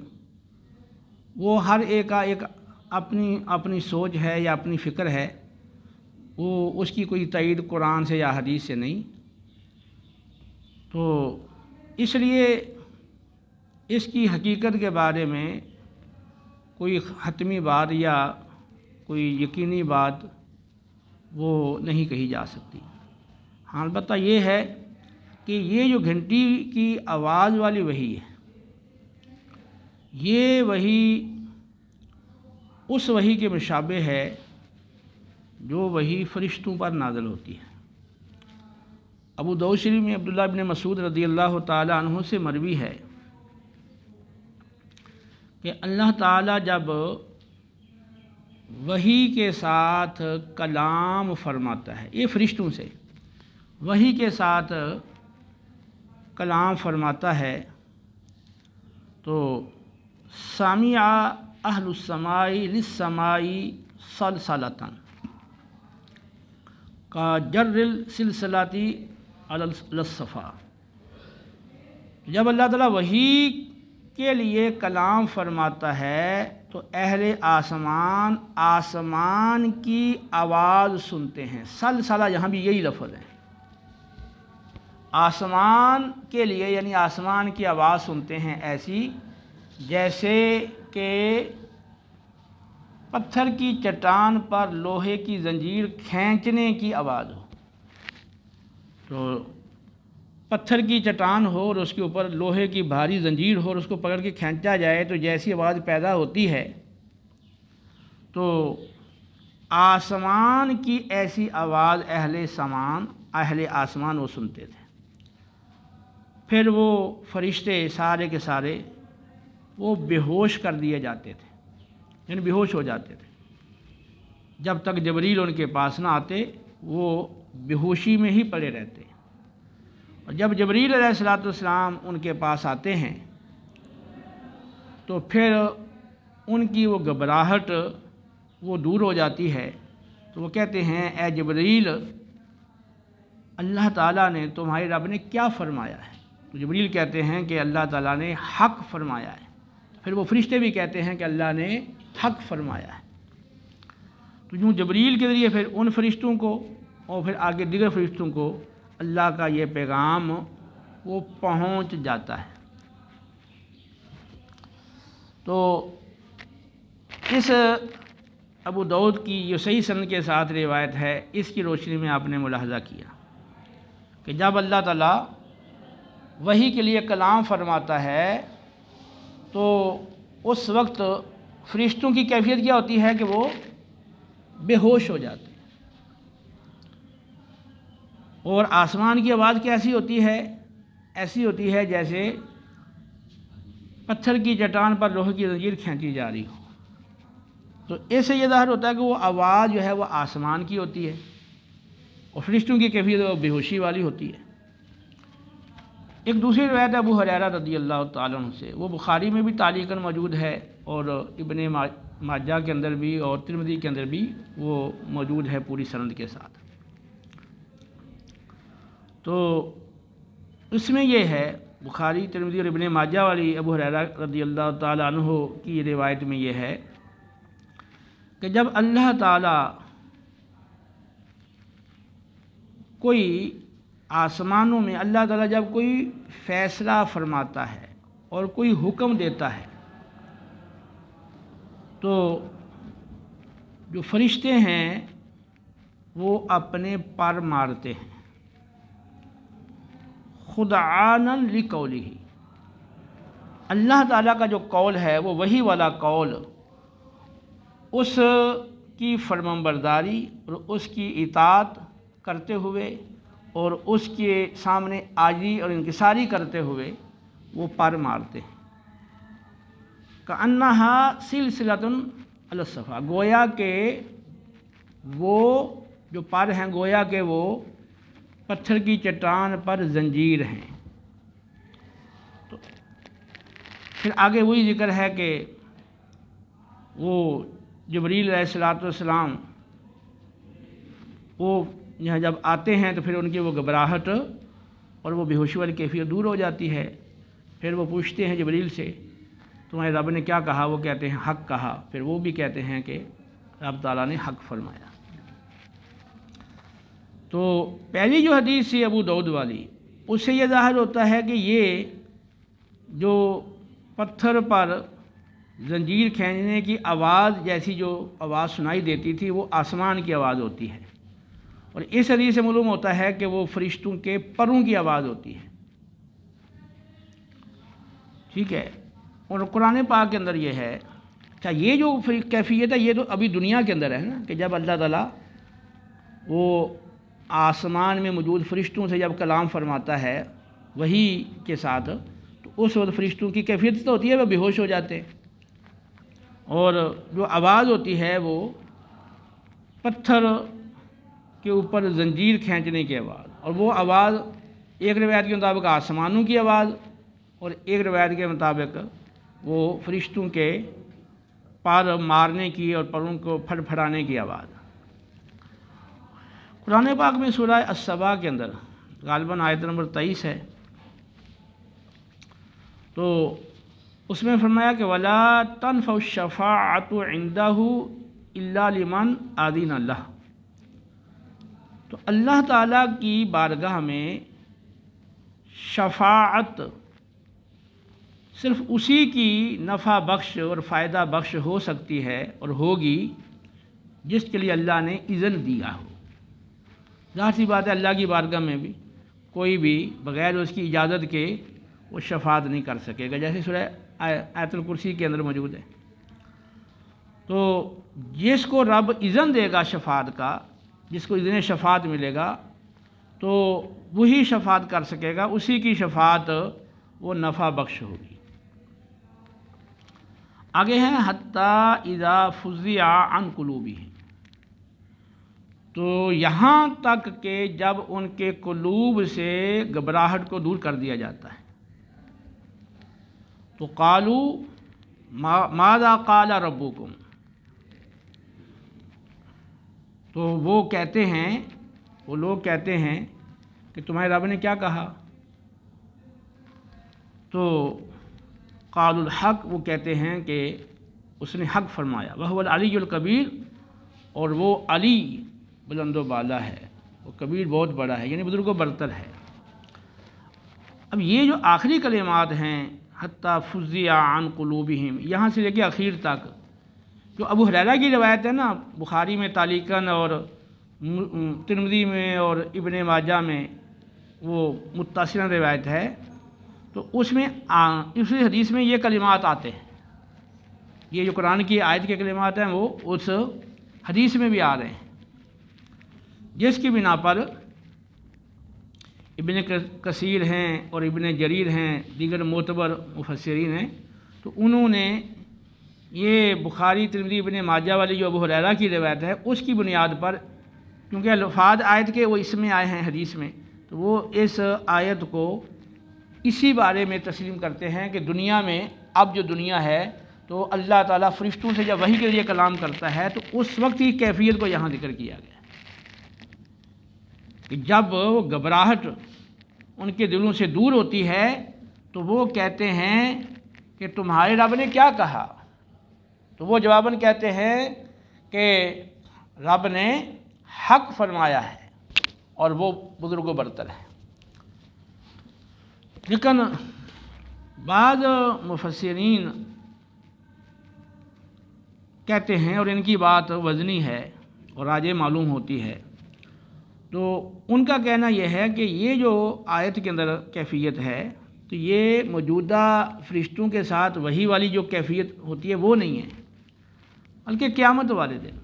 وہ ہر ایک کا ایک اپنی سوچ ہے یا اپنی فکر ہے، وہ اس کی کوئی تائید قرآن سے یا حدیث سے نہیں۔ تو اس لیے اس کی حقیقت کے بارے میں کوئی حتمی بات یا کوئی یقینی بات وہ نہیں کہی جا سکتی۔ ہاں البتہ یہ ہے کہ یہ جو گھنٹی کی آواز والی وحی ہے، یہ وحی اس وحی کے مشابہ ہے جو وحی فرشتوں پر نازل ہوتی ہے۔ ابو داؤد شریف میں عبداللہ بن مسعود رضی اللہ تعالی عنہ سے مروی ہے کہ اللہ تعالیٰ جب وحی کے ساتھ کلام فرماتا ہے، یہ فرشتوں سے وحی کے ساتھ کلام فرماتا ہے، تو سمع اہل السماء للسماء صلصلۃ کا جر السلسلۃ علی الصفا۔ جب اللہ تعالیٰ وحی کے لیے کلام فرماتا ہے تو اہل آسمان کی آواز سنتے ہیں۔ سلسلہ یہاں بھی یہی لفظ ہے، آسمان کے لیے یعنی آسمان کی آواز سنتے ہیں، ایسی جیسے کہ پتھر کی چٹان پر لوہے کی زنجیر کھینچنے کی آواز ہو۔ تو پتھر کی چٹان ہو اور اس کے اوپر لوہے کی بھاری زنجیر ہو اور اس کو پکڑ کے کھینچا جائے تو جیسی آواز پیدا ہوتی ہے، تو آسمان کی ایسی آواز اہل آسمان وہ سنتے تھے۔ پھر وہ فرشتے سارے کے سارے وہ بے ہوش کر دیے جاتے تھے، یعنی بے ہوش ہو جاتے تھے۔ جب تک جبریل ان کے پاس نہ آتے وہ بے ہوشی میں ہی پڑے رہتے، اور جب جبریل علیہ الصلوۃ والسلام ان کے پاس آتے ہیں تو پھر ان کی وہ گھبراہٹ وہ دور ہو جاتی ہے۔ تو وہ کہتے ہیں اے جبریل، اللہ تعالیٰ نے تمہارے رب نے کیا فرمایا ہے؟ تو جبریل کہتے ہیں کہ اللہ تعالیٰ نے حق فرمایا ہے۔ پھر وہ فرشتے بھی کہتے ہیں کہ اللہ نے حق فرمایا ہے۔ تو یوں جبریل کے ذریعے پھر ان فرشتوں کو اور پھر آگے دیگر فرشتوں کو اللہ کا یہ پیغام وہ پہنچ جاتا ہے۔ تو اس ابو داؤد کی یہ صحیح سند کے ساتھ روایت ہے، اس کی روشنی میں آپ نے ملاحظہ کیا کہ جب اللہ تعالیٰ وحی کے لیے کلام فرماتا ہے تو اس وقت فرشتوں کی کیفیت کیا ہوتی ہے کہ وہ بے ہوش ہو جاتے ہیں، اور آسمان کی آواز کیسی ہوتی ہے؟ ایسی ہوتی ہے جیسے پتھر کی چٹان پر لوہے کی زنجیر کھینچی جا رہی ہو۔ تو اس سے یہ ظاہر ہوتا ہے کہ وہ آواز جو ہے وہ آسمان کی ہوتی ہے، اور فرشتوں کی کیفیت وہ بے ہوشی والی ہوتی ہے۔ ایک دوسری روایت ابو ہریرہ رضی اللہ تعالیٰ عنہ سے، وہ بخاری میں بھی تعلیقاً موجود ہے اور ابن ماجہ کے اندر بھی اور ترمذی کے اندر بھی وہ موجود ہے پوری سند کے ساتھ۔ تو اس میں یہ ہے، بخاری ترمذی اور ابن ماجہ والی ابو ہریرہ رضی اللہ تعالیٰ عنہ کی روایت میں یہ ہے کہ جب اللہ تعالیٰ کوئی آسمانوں میں اللہ تعالیٰ جب کوئی فیصلہ فرماتا ہے اور کوئی حکم دیتا ہے تو جو فرشتے ہیں وہ اپنے پر مارتے ہیں، خضعانا لقولہ۔ اللہ تعالیٰ کا جو قول ہے وہ وہی والا قول، اس کی فرمانبرداری اور اس کی اطاعت کرتے ہوئے اور اس کے سامنے عاجزی اور انکساری کرتے ہوئے وہ پر مارتے ہیں۔ کأنہا سلسلۃ علی الصفا، گویا کہ وہ جو پر ہیں گویا کہ وہ پتھر کی چٹان پر زنجیر ہیں۔ تو پھر آگے وہی ذکر ہے کہ وہ جبریل علیہ السلام وہ یہاں جب آتے ہیں تو پھر ان کی وہ گھبراہٹ اور وہ بے ہوشی والی کیفیت دور ہو جاتی ہے۔ پھر وہ پوچھتے ہیں جبریل سے تمہارے رب نے کیا کہا؟ وہ کہتے ہیں حق کہا، پھر وہ بھی کہتے ہیں کہ رب تعالیٰ نے حق فرمایا۔ تو پہلی جو حدیث تھی ابو داؤد والی، اس سے یہ ظاہر ہوتا ہے کہ یہ جو پتھر پر زنجیر کھینچنے کی آواز جیسی جو آواز سنائی دیتی تھی وہ آسمان کی آواز ہوتی ہے، اور اس حدیث سے معلوم ہوتا ہے کہ وہ فرشتوں کے پروں کی آواز ہوتی ہے، ٹھیک ہے۔ اور قرآن پاک کے اندر یہ ہے، اچھا یہ جو کیفیت ہے یہ تو ابھی دنیا کے اندر ہے نا، کہ جب اللہ تعالیٰ وہ آسمان میں موجود فرشتوں سے جب کلام فرماتا ہے وحی کے ساتھ، تو اس وقت فرشتوں کی کیفیت تو ہوتی ہے وہ بے ہوش ہو جاتے ہیں، اور جو آواز ہوتی ہے وہ پتھر کے اوپر زنجیر کھینچنے کی آواز، اور وہ آواز ایک روایت کے مطابق آسمانوں کی آواز، اور ایک روایت کے مطابق وہ فرشتوں کے پر مارنے کی اور پروں کو پھڑ پھڑانے کی آواز۔ قرآن پاک میں سورہ السبا کے اندر غالباً آیت نمبر 23 ہے، تو اس میں فرمایا کہ وَلَا تَنْفَعُ الشَّفَاعَةُ عِنْدَهُ إِلَّا لِمَنْ أَذِنَ لَهُ۔ تو اللہ تعالیٰ کی بارگاہ میں شفاعت صرف اسی کی نفع بخش اور فائدہ بخش ہو سکتی ہے اور ہوگی جس کے لیے اللہ نے اذن دیا ہو۔ ظاہر سی بات ہے اللہ کی بارگاہ میں بھی کوئی بھی بغیر اس کی اجازت کے وہ شفاعت نہیں کر سکے گا، جیسے سورہ آیت الکرسی کے اندر موجود ہے۔ تو جس کو رب اذن دے گا شفاعت کا، جس کو اذن شفاعت ملے گا تو وہی شفاعت کر سکے گا، اسی کی شفاعت وہ نفع بخش ہوگی۔ آگے ہیں حتی اذا فزع عن قلوبہم، تو یہاں تک کہ جب ان کے قلوب سے گھبراہٹ کو دور کر دیا جاتا ہے، تو قالوا ماذا قال ربکم، تو وہ کہتے ہیں، وہ لوگ کہتے ہیں کہ تمہارے رب نے کیا کہا؟ تو قالوا الحق، وہ کہتے ہیں کہ اس نے حق فرمایا، وہو العلی الکبیر، اور وہ علی بلند و بالا ہے، وہ کبیر بہت بڑا ہے، یعنی بزرگ و برتر ہے۔ اب یہ جو آخری کلمات ہیں حتی فزع عن قلوبہم، یہاں سے لے کے اخیر تک، جو ابو ہریرہ کی روایت ہے نا، بخاری میں تعلیقاً اور ترمذی میں اور ابن ماجہ میں وہ متصل روایت ہے، تو اس میں اسی حدیث میں یہ کلمات آتے ہیں، یہ جو قرآن کی آیت کے کلمات ہیں وہ اس حدیث میں بھی آ رہے ہیں، جس کی بنا پر ابن کثیر ہیں اور ابن جریر ہیں، دیگر معتبر مفسرین ہیں، تو انہوں نے یہ بخاری ترمذی ابن ماجہ والی جو ابو ہریرہ کی روایت ہے اس کی بنیاد پر، کیونکہ الفاظ آیت کے وہ اس میں آئے ہیں حدیث میں، تو وہ اس آیت کو اسی بارے میں تسلیم کرتے ہیں کہ دنیا میں اب جو دنیا ہے تو اللہ تعالیٰ فرشتوں سے جب وحی کے ذریعے کلام کرتا ہے تو اس وقت کی کیفیت کو یہاں ذکر کیا گیا کہ جب وہ گھبراہٹ ان کے دلوں سے دور ہوتی ہے تو وہ کہتے ہیں کہ تمہارے رب نے کیا کہا؟ تو وہ جواباً کہتے ہیں کہ رب نے حق فرمایا ہے اور وہ بزرگ و برتر ہے۔ لیکن بعض مفسرین کہتے ہیں، اور ان کی بات وزنی ہے اور راجح معلوم ہوتی ہے، تو ان کا کہنا یہ ہے کہ یہ جو آیت کے اندر کیفیت ہے تو یہ موجودہ فرشتوں کے ساتھ وحی والی جو کیفیت ہوتی ہے وہ نہیں ہے، بلکہ قیامت والے دن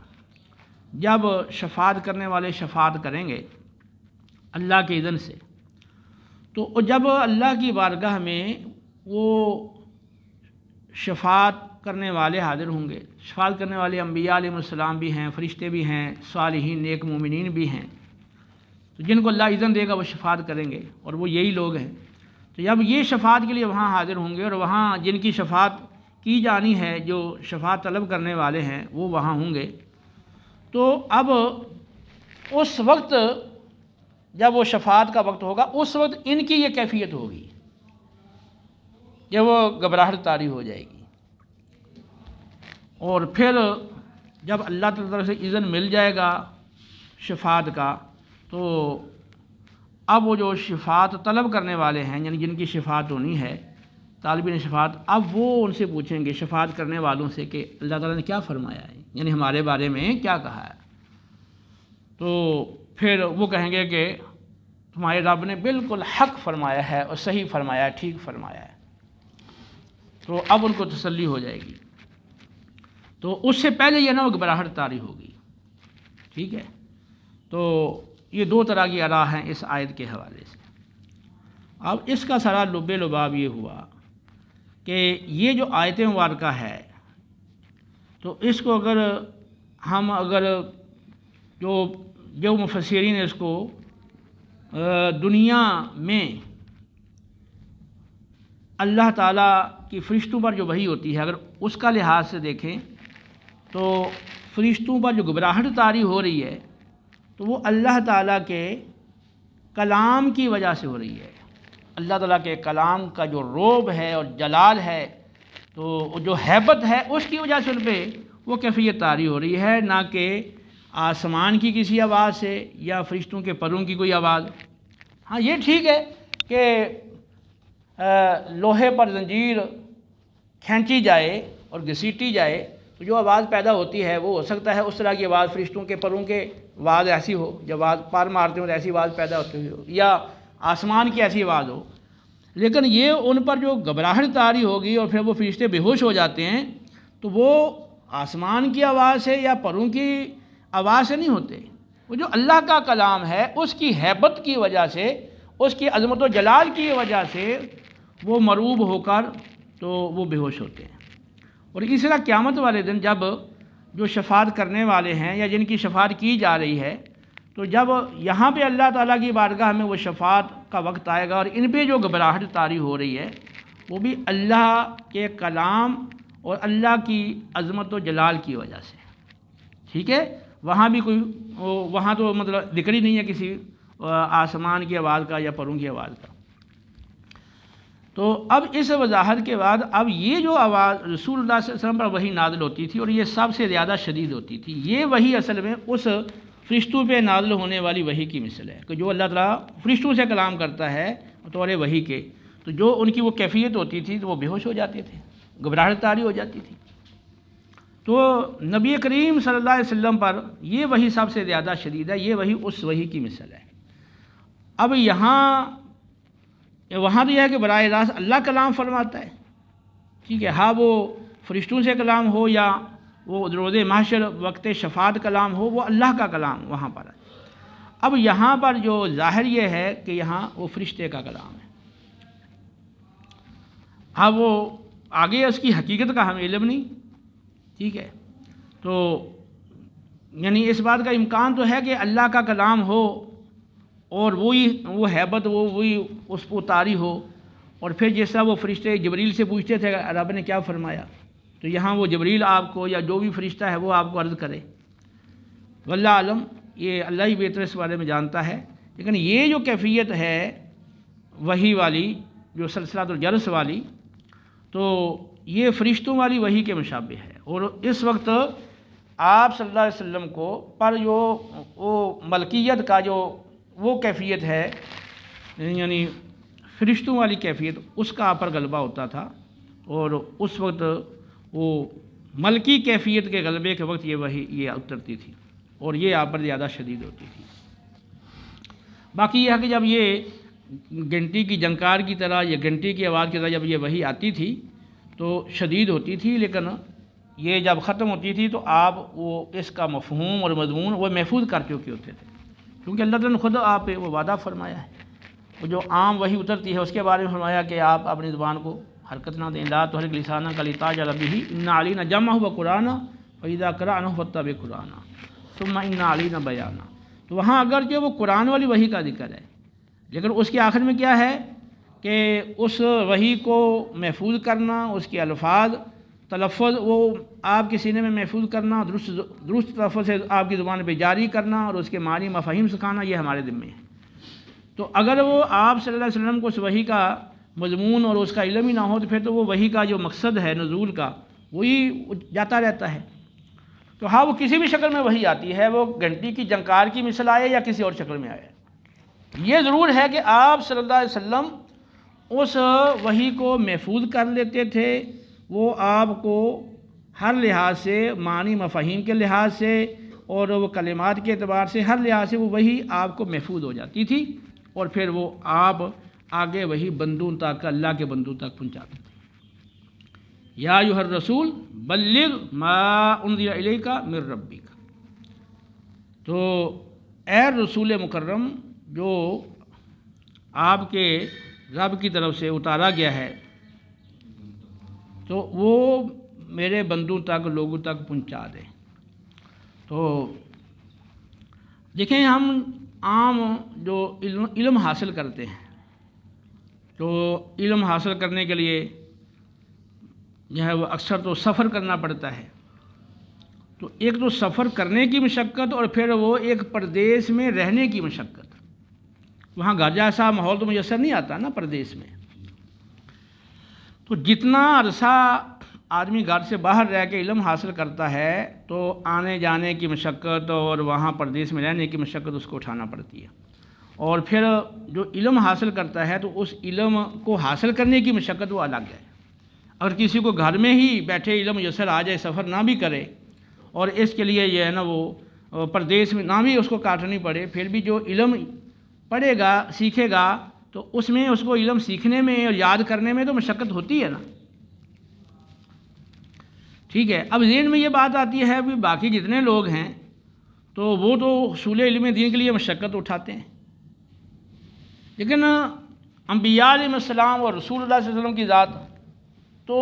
جب شفاعت کرنے والے شفاعت کریں گے اللہ کے اذن سے، تو جب اللہ کی بارگاہ میں وہ شفاعت کرنے والے حاضر ہوں گے، شفاعت کرنے والے انبیاء علیہ السلام بھی ہیں، فرشتے بھی ہیں، صالحین نیک مومنین بھی ہیں، تو جن کو اللہ اذن دے گا وہ شفاعت کریں گے، اور وہ یہی لوگ ہیں۔ تو جب یہ شفاعت کے لیے وہاں حاضر ہوں گے اور وہاں جن کی شفاعت کی جانی ہے، جو شفاعت طلب کرنے والے ہیں وہ وہاں ہوں گے، تو اب اس وقت جب وہ شفاعت کا وقت ہوگا اس وقت ان کی یہ کیفیت ہوگی کہ وہ گھبراہٹ طاری ہو جائے گی، اور پھر جب اللہ تعالیٰ طرف سے اذن مل جائے گا شفاعت کا، تو اب وہ جو شفاعت طلب کرنے والے ہیں، یعنی جن کی شفاعت ہونی ہے، طالبین شفاعت، اب وہ ان سے پوچھیں گے شفاعت کرنے والوں سے کہ اللہ تعالیٰ نے کیا فرمایا ہے، یعنی ہمارے بارے میں کیا کہا ہے۔ تو پھر وہ کہیں گے کہ تمہارے رب نے بالکل حق فرمایا ہے اور صحیح فرمایا ہے، ٹھیک فرمایا ہے۔ تو اب ان کو تسلی ہو جائے گی۔ تو اس سے پہلے یہ نہ وہ گھبراہٹ طاری ہوگی، ٹھیک ہے۔ تو یہ دو طرح کی آراء ہیں اس آیت کے حوالے سے۔ اب اس کا سارا لب لباب یہ ہوا کہ یہ جو آیت مبارکہ ہے، تو اس کو اگر جو مفسرین اس کو دنیا میں اللہ تعالیٰ کی فرشتوں پر جو وحی ہوتی ہے، اگر اس کا لحاظ سے دیکھیں تو فرشتوں پر جو گھبراہٹ طاری ہو رہی ہے، تو وہ اللہ تعالیٰ کے کلام کی وجہ سے ہو رہی ہے۔ اللہ تعالیٰ کے کلام کا جو روب ہے اور جلال ہے، تو جو ہیبت ہے، اس کی وجہ سے ان پہ وہ کیفیت طاری ہو رہی ہے، نہ کہ آسمان کی کسی آواز سے یا فرشتوں کے پروں کی کوئی آواز۔ ہاں یہ ٹھیک ہے کہ لوہے پر زنجیر کھینچی جائے اور گھسیٹی جائے تو جو آواز پیدا ہوتی ہے وہ ہو سکتا ہے اس طرح کی آواز فرشتوں کے پروں کے آواز ایسی ہو، جب آواز پار مارتے ہوں تو ایسی آواز پیدا ہوتی ہو، یا آسمان کی ایسی آواز ہو۔ لیکن یہ ان پر جو گھبراہٹ طاری ہوگی اور پھر وہ فرشتے بے ہوش ہو جاتے ہیں، تو وہ آسمان کی آواز سے یا پروں کی آواز سے نہیں ہوتے، وہ جو اللہ کا کلام ہے اس کی ہیبت کی وجہ سے، اس کی عظمت و جلال کی وجہ سے وہ مروب ہو کر تو وہ بے ہوش ہوتے ہیں۔ اور اسی طرح قیامت والے دن جب جو شفاعت کرنے والے ہیں یا جن کی شفاعت کی جا رہی ہے، تو جب یہاں پہ اللہ تعالیٰ کی بارگاہ میں وہ شفاعت کا وقت آئے گا اور ان پہ جو گھبراہٹ طاری ہو رہی ہے، وہ بھی اللہ کے کلام اور اللہ کی عظمت و جلال کی وجہ سے، ٹھیک ہے۔ وہاں بھی وہاں تو مطلب ذکر ہی نہیں ہے کسی آسمان کی آواز کا یا پروں کی آواز کا۔ تو اب اس وضاحت کے بعد اب یہ جو آواز رسول اللہ صلی اللہ علیہ وسلم پر وحی نازل ہوتی تھی اور یہ سب سے زیادہ شدید ہوتی تھی، یہ وحی اصل میں اس فرشتوں پہ نازل ہونے والی وحی کی مثل ہے کہ جو اللہ تعالیٰ فرشتوں سے کلام کرتا ہے بطور وحی کے، تو جو ان کی وہ کیفیت ہوتی تھی تو وہ بے ہوش ہو جاتے تھے، گھبراہٹ طاری ہو جاتی تھی۔ تو نبی کریم صلی اللہ علیہ وسلم پر یہ وحی سب سے زیادہ شدید ہے، یہ وحی اس وحی کی مثل ہے۔ اب وہاں تو یہ ہے کہ براہ راست اللہ کلام فرماتا ہے، ٹھیک ہے، ہاں وہ فرشتوں سے کلام ہو یا وہ روز محشر وقت شفاعت کلام ہو، وہ اللہ کا کلام وہاں پر ہے۔ اب یہاں پر جو ظاہر یہ ہے کہ یہاں وہ فرشتے کا کلام ہے، ہاں وہ آگے اس کی حقیقت کا ہمیں علم نہیں، ٹھیک ہے۔ تو یعنی اس بات کا امکان تو ہے کہ اللہ کا کلام ہو اور وہ ہیبت وہی اس کو طاری ہو، اور پھر جس طرح وہ فرشتے جبریل سے پوچھتے تھے رب نے کیا فرمایا، تو یہاں وہ جبریل آپ کو یا جو بھی فرشتہ ہے وہ آپ کو عرض کرے۔ واللہ عالم، یہ اللہ ہی بہتر اس بارے میں جانتا ہے۔ لیکن یہ جو کیفیت ہے وحی والی، جو سلسلۃ الجرس والی، تو یہ فرشتوں والی وحی کے مشابہ ہے۔ اور اس وقت آپ صلی اللہ علیہ وسلم کو پر جو وہ ملکیت کا جو وہ کیفیت ہے، یعنی فرشتوں والی کیفیت، اس کا آپ پر غلبہ ہوتا تھا، اور اس وقت وہ ملکی کیفیت کے غلبے کے وقت یہ وحی یہ اترتی تھی اور یہ آپ پر زیادہ شدید ہوتی تھی۔ باقی یہ ہے کہ جب یہ گھنٹی کی جھنکار کی طرح یا گھنٹی کی آواز کی طرح جب یہ وحی آتی تھی تو شدید ہوتی تھی، لیکن یہ جب ختم ہوتی تھی تو آپ وہ اس کا مفہوم اور مضمون وہ محفوظ کر چکے ہوتے تھے، کیونکہ اللہ تعالیٰ نے خود آپ پہ وہ وعدہ فرمایا ہے۔ وہ جو عام وحی اترتی ہے اس کے بارے میں فرمایا کہ آپ اپنی زبان کو حرکت نہ دیں، لا تحرک لسانک لتعجل بہ ان علینا جمعہ وقرآنہ فاذا قرأنہ فاتبع قرآنہ ثم ان علینا بیانہ۔ تو وہاں اگرچہ وہ قرآن والی وحی کا ذکر ہے، لیکن اس کے آخر میں کیا ہے کہ اس وحی کو محفوظ کرنا، اس کے الفاظ تلفظ وہ آپ کے سینے میں محفوظ کرنا، درست تلفظ سے آپ کی زبان پہ جاری کرنا اور اس کے معنی مفاہیم سکھانا، یہ ہمارے ذمے ہے۔ تو اگر وہ آپ صلی اللہ علیہ وسلم کو اس وحی کا مضمون اور اس کا علم ہی نہ ہو تو پھر تو وہ وحی کا جو مقصد ہے نزول کا وہی جاتا رہتا ہے۔ تو ہاں وہ کسی بھی شکل میں وہی آتی ہے، وہ گھنٹی کی جھنکار کی مثل آئے یا کسی اور شکل میں آئے، یہ ضرور ہے کہ آپ صلی اللہ علیہ وسلم اس وحی کو محفوظ کر لیتے تھے، وہ آپ کو ہر لحاظ سے، معنی مفاہیم کے لحاظ سے اور وہ کلمات کے اعتبار سے، ہر لحاظ سے وہ وحی آپ کو محفوظ ہو جاتی تھی، اور پھر وہ آپ آگے وہی بندوں تک، اللہ کے بندوں تک پہنچاتے تھے۔ یا ایھا الرسول بلغ ما انزل الیک من ربک، تو اے رسول مکرم جو آپ کے رب کی طرف سے اتارا گیا ہے، تو وہ میرے بندوں تک، لوگوں تک پہنچا دیں۔ تو دیکھیں، ہم عام جو علم حاصل کرتے ہیں، تو علم حاصل کرنے کے لیے جو ہے وہ اکثر تو سفر کرنا پڑتا ہے۔ تو ایک تو سفر کرنے کی مشقت، اور پھر وہ ایک پردیس میں رہنے کی مشقت۔ وہاں گھر جیسا ماحول تو میسر نہیں آتا نا پردیس میں۔ تو جتنا عرصہ آدمی گھر سے باہر رہ کے علم حاصل کرتا ہے، تو آنے جانے کی مشقت اور وہاں پردیس میں رہنے کی مشقت اس کو اٹھانا پڑتی ہے۔ اور پھر جو علم حاصل کرتا ہے، تو اس علم کو حاصل کرنے کی مشقت وہ الگ ہے۔ اگر کسی کو گھر میں ہی بیٹھے علم میسر آ جائے، سفر نہ بھی کرے، اور اس کے لیے یہ ہے نا وہ پردیس میں نہ بھی اس کو کاٹنی پڑے، پھر بھی جو علم پڑھے گا، سیکھے گا، تو اس میں اس کو علم سیکھنے میں اور یاد کرنے میں تو مشقت ہوتی ہے نا۔ ٹھیک ہے، اب ذہن میں یہ بات آتی ہے کہ باقی جتنے لوگ ہیں تو وہ تو حصول علم دین کے لیے مشقت اٹھاتے ہیں، لیکن انبیاء علیہ السلام اور رسول اللہ صلی اللہ علیہ وسلم کی ذات تو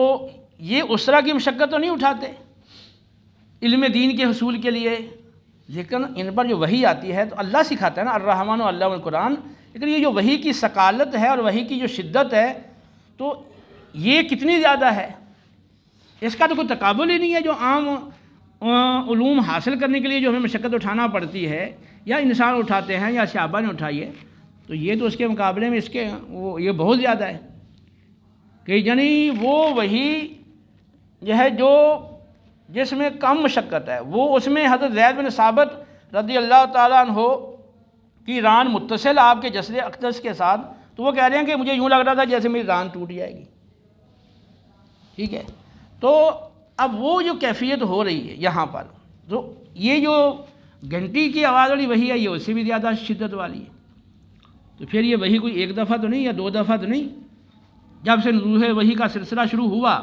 یہ اس طرح کی مشقت تو نہیں اٹھاتے علم دین کے حصول کے لیے، لیکن ان پر جو وحی آتی ہے تو اللہ سکھاتا ہے نا، الرحمن علم القرآن۔ لیکن یہ جو وحی کی ثقالت ہے اور وحی کی جو شدت ہے، تو یہ کتنی زیادہ ہے، اس کا تو کوئی تقابل ہی نہیں ہے۔ جو عام علوم حاصل کرنے کے لیے جو ہمیں مشقت اٹھانا پڑتی ہے، یا انسان اٹھاتے ہیں یا صحابہ نے اٹھائی ہے، تو یہ تو اس کے مقابلے میں یہ بہت زیادہ ہے۔ کہ یعنی وہ وحی جو ہے جو جس میں کم مشقت ہے، وہ اس میں حضرت زید بن ثابت رضی اللہ تعالیٰ عنہ کی ران متصل آپ کے جسد اقدس کے ساتھ، تو وہ کہہ رہے ہیں کہ مجھے یوں لگ رہا تھا جیسے میری ران ٹوٹ جائے گی۔ ٹھیک ہے، تو اب وہ جو کیفیت ہو رہی ہے یہاں پر، تو یہ جو گھنٹی کی آواز والی وحی ہے، یہ اس سے بھی زیادہ شدت والی ہے۔ تو پھر یہ وحی کوئی ایک دفعہ تو نہیں یا دو دفعہ تو نہیں، جب سے نزول وحی کا سلسلہ شروع ہوا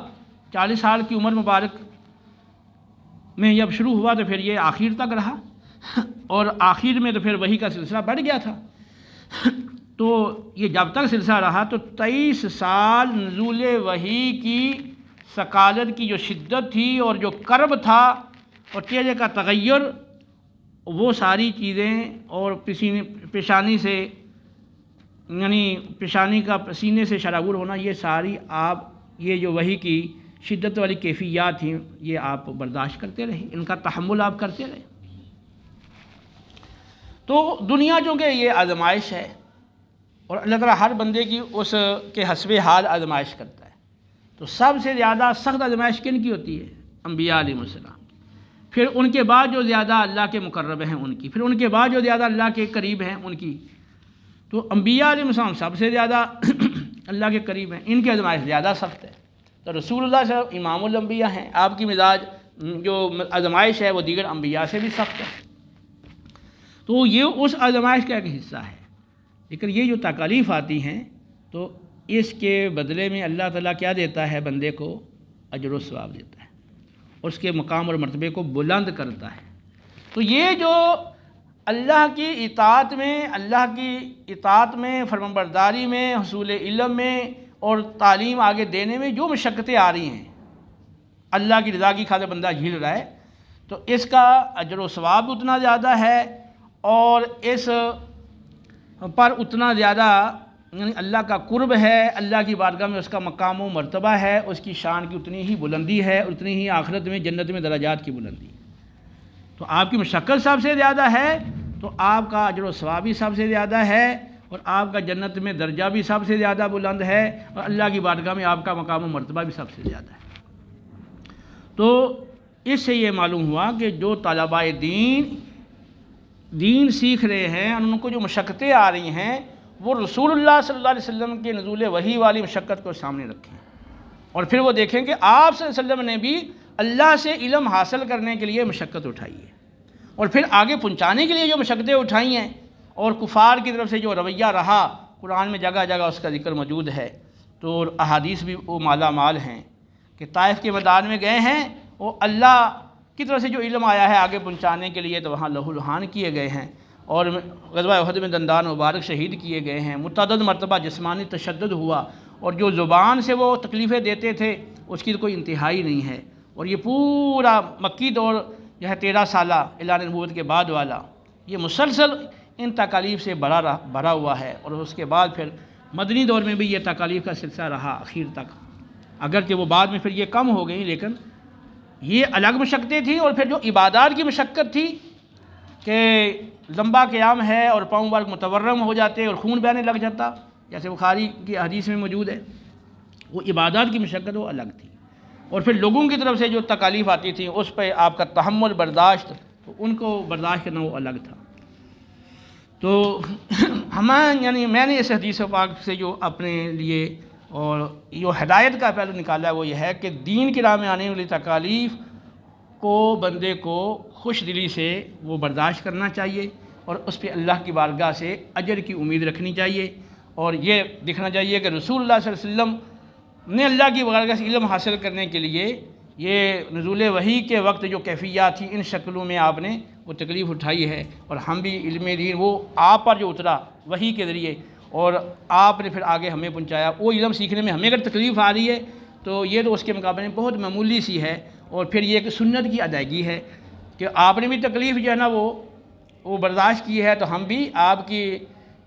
40 سال کی عمر مبارک میں جب شروع ہوا، تو پھر یہ آخر تک رہا، اور آخر میں تو پھر وحی کا سلسلہ بڑھ گیا تھا۔ تو یہ جب تک سلسلہ رہا تو 23 سال نزول وحی کی ثقالت کی جو شدت تھی اور جو کرب تھا اور چہرے کا تغیر، وہ ساری چیزیں، اور پیشانی سے یعنی پیشانی کا پسینے سے شرابور ہونا، یہ ساری آپ یہ جو وحی کی شدت والی کیفیات تھیں، یہ آپ برداشت کرتے رہے، ان کا تحمل آپ کرتے رہے۔ تو دنیا چونکہ یہ آزمائش ہے، اور اللہ تعالیٰ ہر بندے کی اس کے حسب حال آزمائش کرتا ہے، تو سب سے زیادہ سخت آزمائش کن کی ہوتی ہے؟ انبیاء علیہ السلام، پھر ان کے بعد جو زیادہ اللہ کے مقرب ہیں ان کی، پھر ان کے بعد جو زیادہ اللہ کے قریب ہیں ان کی۔ تو انبیاء علیہ السلام سب سے زیادہ اللہ کے قریب ہیں، ان کی آزمائش زیادہ سخت ہے۔ تو رسول اللہ صلی اللہ علیہ وسلم امام الانبیاء ہیں، آپ کی مزاج جو آزمائش ہے وہ دیگر انبیاء سے بھی سخت ہے، تو یہ اس آزمائش کا ایک حصہ ہے۔ لیکن یہ جو تکالیف آتی ہیں، تو اس کے بدلے میں اللہ تعالیٰ کیا دیتا ہے؟ بندے کو اجر و ثواب دیتا ہے، اس کے مقام اور مرتبے کو بلند کرتا ہے۔ تو یہ جو اللہ کی اطاعت میں، فرمانبرداری میں، حصول علم میں اور تعلیم آگے دینے میں جو مشقتیں آ رہی ہیں، اللہ کی رضا کی خاطر بندہ جھیل رہا ہے، تو اس کا اجر و ثواب اتنا زیادہ ہے، اور اس پر اتنا زیادہ یعنی اللہ کا قرب ہے، اللہ کی بارگاہ میں اس کا مقام و مرتبہ ہے، اس کی شان کی اتنی ہی بلندی ہے، اتنی ہی آخرت میں جنت میں درجات کی بلندی ہے۔ تو آپ کی مشقت سب سے زیادہ ہے، تو آپ کا اجر و ثواب بھی سب سے زیادہ ہے، اور آپ کا جنت میں درجہ بھی سب سے زیادہ بلند ہے، اور اللہ کی بارگاہ میں آپ کا مقام و مرتبہ بھی سب سے زیادہ ہے۔ تو اس سے یہ معلوم ہوا کہ جو طلباء دین سیکھ رہے ہیں ان کو جو مشقتیں آ رہی ہیں وہ رسول اللہ صلی اللہ علیہ وسلم کے نزول وحی والی مشقت کو سامنے رکھیں، اور پھر وہ دیکھیں کہ آپ صلی اللہ علیہ وسلم نے بھی اللہ سے علم حاصل کرنے کے لیے مشقت اٹھائی ہے، اور پھر آگے پہنچانے کے لیے جو مشقتیں اٹھائی ہیں، اور کفار کی طرف سے جو رویہ رہا، قرآن میں جگہ جگہ اس کا ذکر موجود ہے، تو احادیث بھی وہ مالا مال ہیں کہ طائف کے میدان میں گئے ہیں، وہ اللہ کی طرف سے جو علم آیا ہے آگے پہنچانے کے لیے، تو وہاں لہو لہان کیے گئے ہیں، اور غزوہ احد میں دندان مبارک شہید کیے گئے ہیں، متعدد مرتبہ جسمانی تشدد ہوا، اور جو زبان سے وہ تکلیفیں دیتے تھے اس کی تو کوئی انتہائی نہیں ہے، اور یہ پورا مکی دور جو ہے 13 سالہ اعلان نبوت کے بعد والا، یہ مسلسل ان تکالیف سے بھرا ہوا ہے، اور اس کے بعد پھر مدنی دور میں بھی یہ تکالیف کا سلسلہ رہا اخیر تک، اگرچہ وہ بعد میں پھر یہ کم ہو گئی، لیکن یہ الگ مشقتیں تھیں، اور پھر جو عبادات کی مشقت تھی کہ لمبا قیام ہے اور پاؤں مبارک متورم ہو جاتے اور خون بہنے لگ جاتا، جیسے بخاری کی حدیث میں موجود ہے، وہ عبادات کی مشقت وہ الگ تھی، اور پھر لوگوں کی طرف سے جو تکالیف آتی تھی اس پہ آپ کا تحمل برداشت، تو ان کو برداشت کرنا وہ الگ تھا۔ تو میں نے اس حدیث پاک سے جو اپنے لیے اور جو ہدایت کا پہلو نکالا ہے وہ یہ ہے کہ دین کی راہ میں آنے والی تکالیف کو بندے کو خوش دلی سے وہ برداشت کرنا چاہیے، اور اس پہ اللہ کی بارگاہ سے اجر کی امید رکھنی چاہیے، اور یہ دیکھنا چاہیے کہ رسول اللہ صلی اللہ علیہ وسلم نے اللہ کی بارگاہ سے علم حاصل کرنے کے لیے یہ نزول وحی کے وقت جو کیفیات تھی ان شکلوں میں آپ نے وہ تکلیف اٹھائی ہے، اور ہم بھی علم دین وہ آپ پر جو اترا وحی کے ذریعے، اور آپ نے پھر آگے ہمیں پہنچایا، وہ علم سیکھنے میں ہمیں اگر تکلیف آ رہی ہے تو یہ تو اس کے مقابلے میں بہت معمولی سی ہے، اور پھر یہ کہ سنت کی ادائیگی ہے کہ آپ نے بھی تکلیف جو ہے نا وہ برداشت کی ہے، تو ہم بھی آپ کی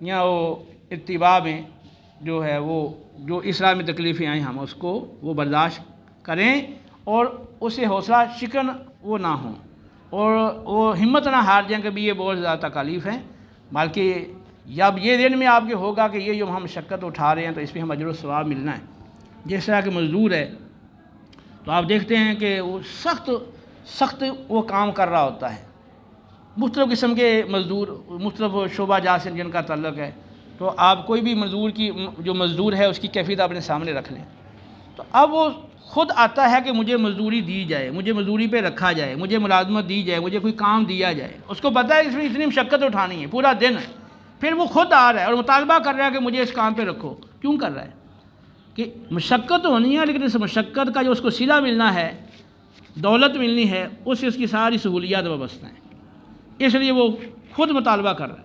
وہ اتباع میں جو ہے وہ جو اس راہ میں تکلیفیں آئیں ہم اس کو وہ برداشت کریں، اور اسے حوصلہ شکن وہ نہ ہوں، اور وہ ہمت نہ ہار جائیں کہ بھی یہ بہت زیادہ تکالیف ہیں، بلکہ اب یہ دن میں آپ کے ہوگا کہ یہ جو ہم مشقت اٹھا رہے ہیں تو اس پہ ہم اجر و ثواب ملنا ہے۔ جس طرح کہ مزدور ہے تو آپ دیکھتے ہیں کہ وہ سخت وہ کام کر رہا ہوتا ہے، مختلف قسم کے مزدور، مختلف شعبہ جات سے جن کا تعلق ہے، تو آپ کوئی بھی مزدور کی جو مزدور ہے اس کی کیفیت اپنے سامنے رکھ لیں، تو اب وہ خود آتا ہے کہ مجھے مزدوری دی جائے، مجھے مزدوری پہ رکھا جائے، مجھے ملازمت دی جائے، مجھے کوئی کام دیا جائے، اس کو پتہ ہے اس میں اتنی مشقت اٹھانی ہے پورا دن، پھر وہ خود آ رہا ہے اور مطالبہ کر رہا ہے کہ مجھے اس کام پہ رکھو۔ کیوں کر رہا ہے؟ کہ مشقت ہونی ہے، لیکن اس مشقت کا جو اس کو صلہ ملنا ہے، دولت ملنی ہے، اس سے اس کی ساری سہولیات وابستہ ہیں، اس لیے وہ خود مطالبہ کر رہا ہے۔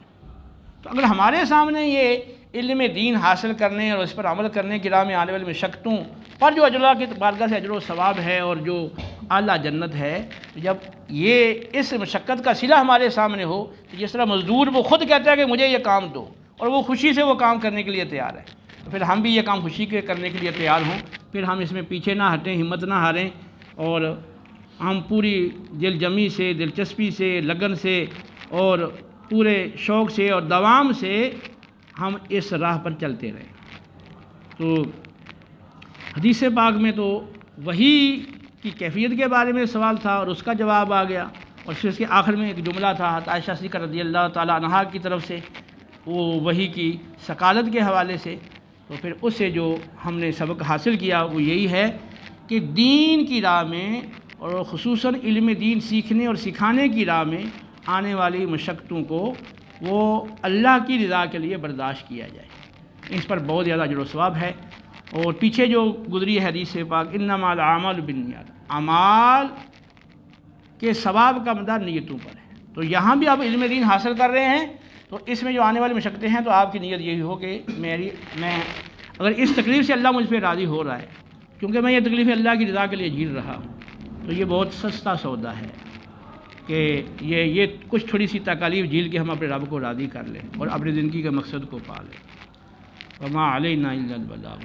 تو اگر ہمارے سامنے یہ علم دین حاصل کرنے اور اس پر عمل کرنے کی راہ میں آنے والی مشقتوں پر جو اجر کی بارگاہ سے اجر و ثواب ہے اور جو اعلیٰ جنت ہے، جب یہ اس مشقت کا صلہ ہمارے سامنے ہو، تو جس طرح مزدور وہ خود کہتا ہے کہ مجھے یہ کام دو، اور وہ خوشی سے وہ کام کرنے کے لیے تیار ہے، تو پھر ہم بھی یہ کام خوشی کے کرنے کے لیے تیار ہوں، پھر ہم اس میں پیچھے نہ ہٹیں، ہمت نہ ہاریں، اور ہم پوری دل جمی سے، دلچسپی سے، لگن سے اور پورے شوق سے اور دوام سے ہم اس راہ پر چلتے رہیں۔ تو حدیث پاک میں تو وحی کی کیفیت کے بارے میں سوال تھا اور اس کا جواب آ گیا، اور پھر اس کے آخر میں ایک جملہ تھا عائشہ صدیقہ رضی اللہ تعالیٰ عنہا کی طرف سے وہ وحی کی ثقالت کے حوالے سے، تو پھر اس سے جو ہم نے سبق حاصل کیا وہ یہی ہے کہ دین کی راہ میں اور خصوصاً علم دین سیکھنے اور سکھانے کی راہ میں آنے والی مشقتوں کو وہ اللہ کی رضا کے لیے برداشت کیا جائے، اس پر بہت زیادہ اجر و ثواب ہے۔ اور پیچھے جو گزری ہے حدیث پاک انما الاعمال بالنیات، اعمال کے ثواب کا مدار نیتوں پر ہے، تو یہاں بھی آپ علم دین حاصل کر رہے ہیں تو اس میں جو آنے والی مشقتیں ہیں تو آپ کی نیت یہی ہو کہ میں اگر اس تکلیف سے اللہ مجھ پہ راضی ہو رہا ہے، کیونکہ میں یہ تکلیف اللہ کی رضا کے لیے جھیل رہا ہوں، تو یہ بہت سستا سودا ہے کہ یہ کچھ تھوڑی سی تکالیف جھیل کے ہم اپنے رب کو راضی کر لیں اور اپنی زندگی کے مقصد کو پا لیں۔ وما علینا الا البلاغ۔